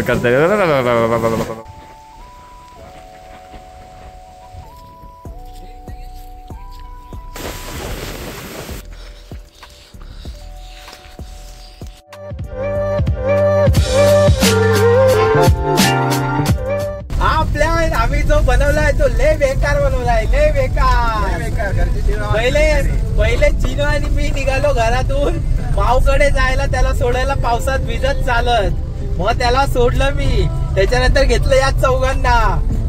करते आम्ही जो बनवलाय तो लय बेकार बनवलाय, लय बेकार. पहिले चिनो आणि मी निघालो घरातून मावकडे जायला, त्याला सोडायला पावसात भिजत चालत. मग त्याला सोडलं मी, त्याच्यानंतर घेतलं या चौघांना.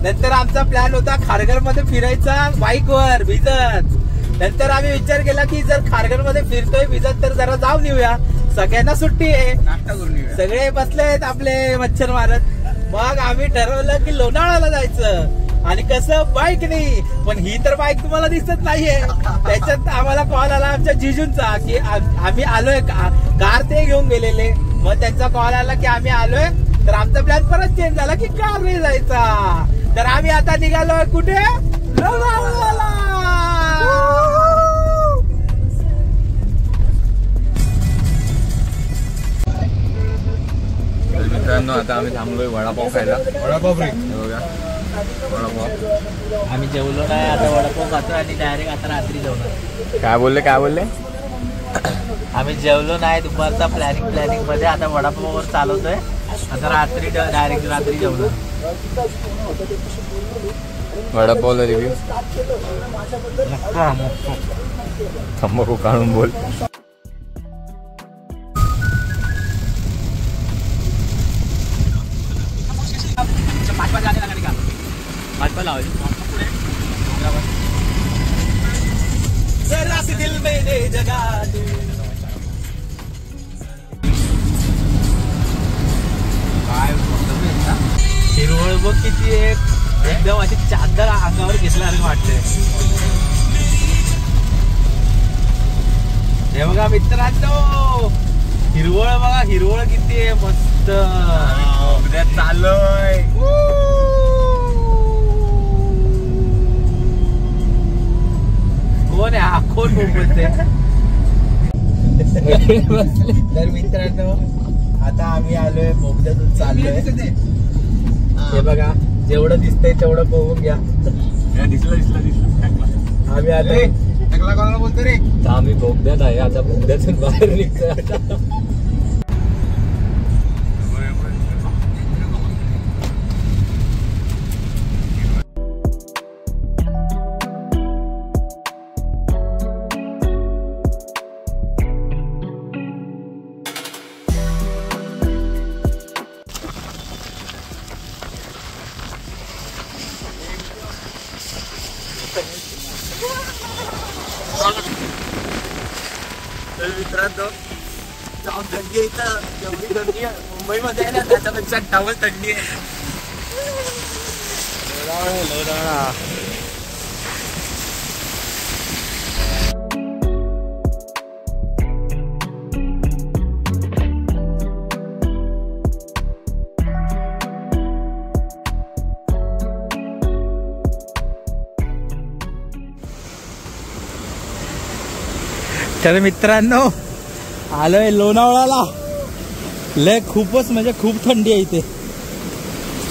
नंतर आमचा प्लॅन होता खारघर मध्ये फिरायचा बाईकवर भिजत. नंतर आम्ही विचार केला की जर खारघर मध्ये फिरतोय भिजत तर जरा जाऊन येऊया, सगळ्यांना सुट्टी आहे, नाश्ता करून येऊया. सगळे बसलेत आपले मच्छर मारत. मग आम्ही ठरवलं की लोणावळ्याला जायचं. आणि कसं बाईक नाही, पण ही तर बाईक तुम्हाला दिसत नाहीये. त्याच्यात आम्हाला कॉल आला आमच्या जिजूंचा की आम्ही आलोय, कार ते घेऊन गेलेले. मग त्यांचा कॉल आला की आम्ही आलोय. तर आमचा प्लॅन परत चेंज झाला की कारने जायचा. तर आम्ही आता निघालोय कुठे, लोणावळ्याला. मित्रांनो आता आम्ही थांबलोय वडापाव खायला. वडापाव फ्री बघा, वडापाव. आम्ही जेवलो नाही, आता वडापाव खातो आणि डायरेक्ट आता रात्री जेवणार. काय बोलले काय बोलले? आम्ही जेवलो नाही दुपारचा प्लॅनिंग मध्ये, आता वडापाववर चालवतोय. आता रात्री डायरेक्ट रात्री जेवणार. वडापावला रिव्ह्यू तंबाखू काढून बोल. हिरवळ बघ किती आहे, एकदम अशी चादर अंगावर घेतल्यासारखं वाटतंय. हे बघा मित्रांनो, हिरवळ बघा, हिरवळ किती आहे मस्त. उद्या चाललोय. कोण आहे हा, कोण बोलते? तर मित्रांनो आता आम्ही आलोय बोगद्यातून चाललोय. हे बघा जेवढं दिसतंय तेवढं बघून घ्या. आम्ही आता बोलतो रे, आम्ही बोगद्यात आहे. आता बोगद्यातून बाहेर निघतो. मित्रांनो जाम थंडी आहे इथं, एवढी थंडी आहे मुंबईमध्ये आहे ना, त्याच्यापेक्षा डबल थंडी आहे. लोणावळा तर मित्रांनो आलोय लोणावळ्याला. लय खूपच म्हणजे खूप थंडी आहे इथे.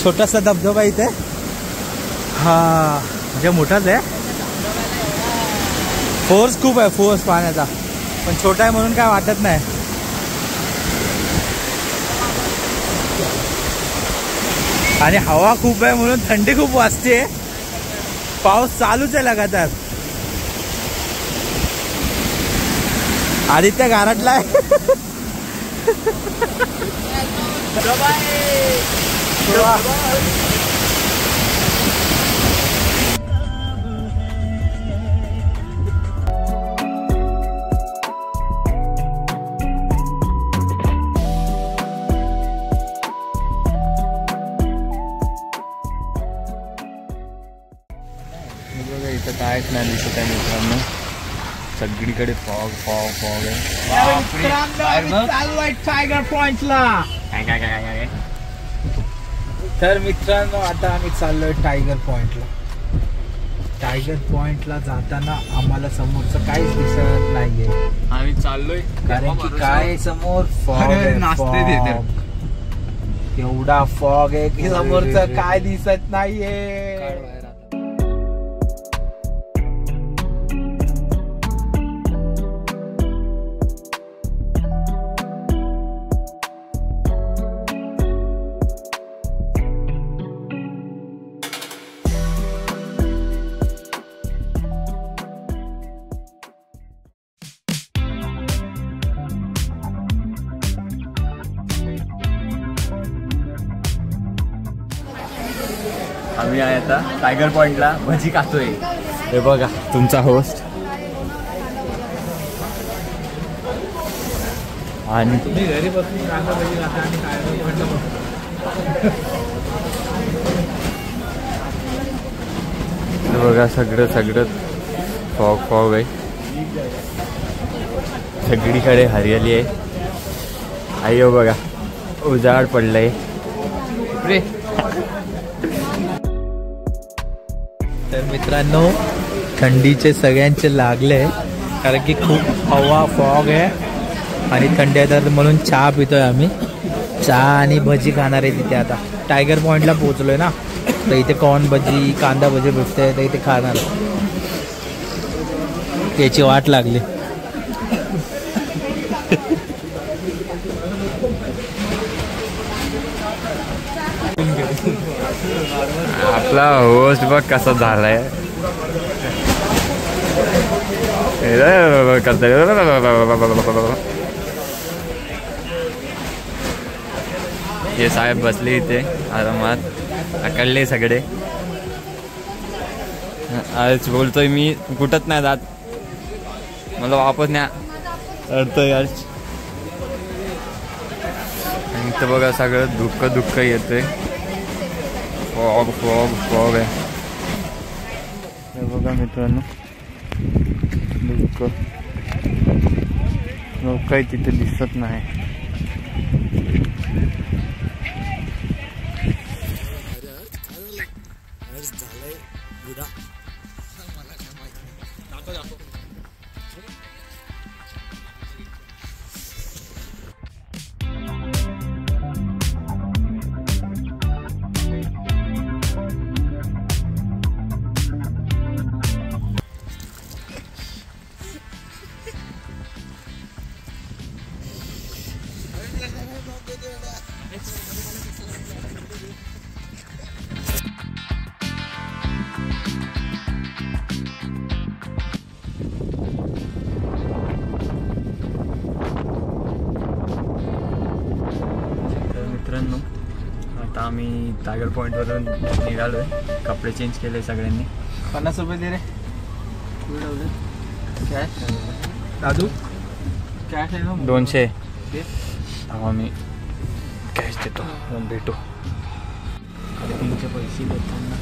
छोटासा धबधबा इथे, हा म्हणजे मोठाच आहे. फोर्स खूप आहे, फोर्स पाण्याचा, पण छोटा आहे म्हणून काय वाटत नाही. आणि हवा खूप आहे म्हणून थंडी खूप वाजते. पाऊस चालूच आहे लगातार. आदित्य गारटला आहे. इथं कायच नाही दिसत आहे मित्रांनो, सगळीकडे फॉग फॉग फॉग आहे. टायगर पॉइंटला. तर मित्रांनो आता आम्ही चाललोय टायगर पॉइंटला. टायगर पॉइंटला जाताना आम्हाला समोरचं काहीच दिसत नाहीये. आम्ही चाललोय कारण की काय समोर फॉग. एवढा फॉग आहे की समोरचं काय दिसत नाहीये. आम्ही आहे आता टायगर पॉइंटला भजी खातोय. हे बघा तुमचा होस्ट. आणि तुम्ही घरी बसून कांदा भजी खाता आणि टायगर पॉइंटला बघा सगळं फॉग आहे. सगळीकडे हरियाली आहे. अयो बघा उजाड पडलंय रे. तर मित्रांनो थंडीचे सगळ्यांचे लागले कारण की खूप हवा फॉग आहे आणि थंडी आहे तर म्हणून चहा पितोय आम्ही. चहा आणि भजी खाणार आहे तिथे. आता टायगर पॉइंटला पोहोचलोय ना तर इथे कॉर्न भजी कांदा भजी भेटते तर इथे खाणार. त्याची वाट लागली. आपला होस्ट बघ कसा झालाय. हे साहेब बसले इथे आरामात आकडले सगळे. आज बोलतोय मी कुठंच नाही जात मला वापस न्या अडतोय आज. इथं बघा सगळं दुःख येतंय. फॉग आहे. हे बघा मित्रांनो लोक काही तिथे दिसत नाही. मित्रांनो आता आम्ही टायगर पॉइंटवरून निघालोय. कपडे चेंज केले सगळ्यांनी. 50 रुपये दे रे. कॅश दादू कॅश आहे ना 200. आम्ही कॅश देतो भेटू. तुमचे पैसे देताना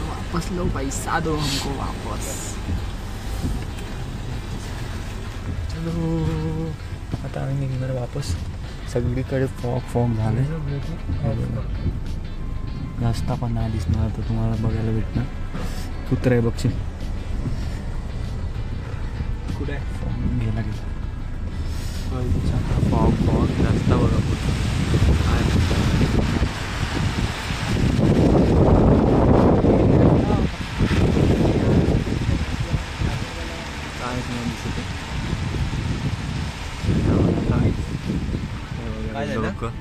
वापस लो पैसा दो हमको वापस. आता आम्ही निघणार वापस. सगळीकडे फॉग झाले. रस्ता पण नाही दिसणार तर तुम्हाला बघायला भेटणार. कुत्रा आहे बघशील कुठे गेला फॉग रस्ता बघा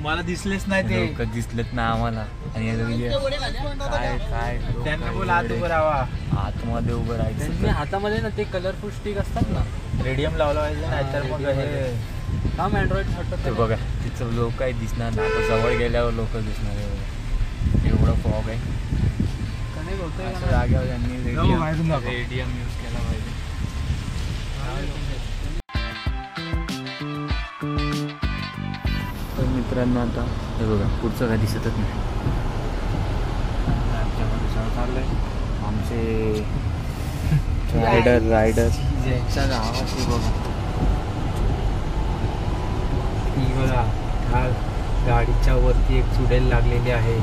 मला दिसलेच नाही ते. लोक दिसलेत ना आम्हाला. आणि काय त्यांना बोल आत उभं राहावा. आतमध्ये उभं राहायचं. हातामध्ये ना ते कलरफुल स्टिक असतात ना रेडियम लावला पाहिजे नाहीतर मग हे काम अँड्रॉइड हटत. ते बघा तिथं लोक काही दिसणार ना. आता जवळ गेल्यावर लोक दिसणार आहे. एवढं फॉग आहे. अशा जागेवर त्यांनी रेडियम यूज केला पाहिजे. तर मित्रांनो आता हे बघा पुढचं काय दिसतच नाही. चाललंय आमचे रायडर ज्यांच्या गावाची बघा ती बघा गाडीच्या वरती एक चुडेल लागलेली आहे.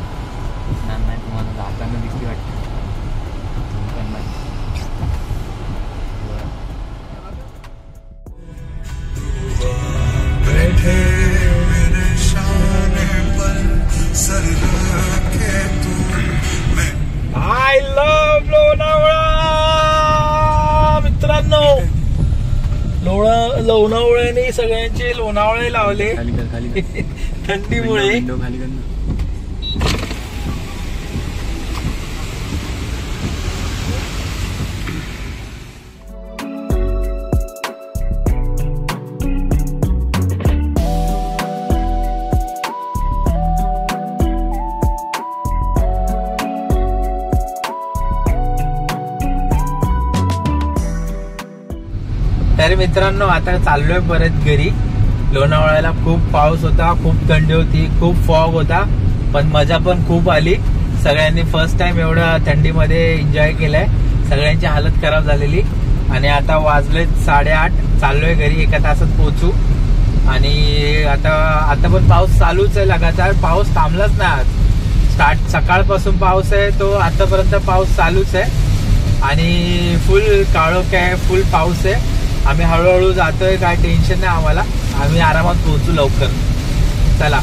नाही तुम्हाला जाताना दिसली वाटते. लोणावळ्याने सगळ्यांचे लोणावळे लावले खाली कर खाली कर. थंडीमुळे. विंडो खाली कर ना. तर मित्रांनो आता चाललोय परत घरी. लोणावळ्याला खूप पाऊस होता, खूप थंडी होती, खूप फॉग होता, पण मजा पण खूप आली. सगळ्यांनी फर्स्ट टाइम एवढं थंडीमध्ये एन्जॉय केलाय. सगळ्यांची हालत खराब झालेली. आणि आता वाजले 8:30. चाललोय घरी, 1 तासात पोहोचू. आणि आता पण पाऊस चालूच आहे लगातार. पाऊस थांबलाच नाही. सकाळपासून पाऊस आहे, तो आतापर्यंत पाऊस चालूच आहे. आणि फुल काळोख आहे, फुल पाऊस आहे. आम्ही हळूहळू जातोय, काय टेन्शन नाही आम्हाला. आम्ही आरामात पोहोचू लवकर. चला.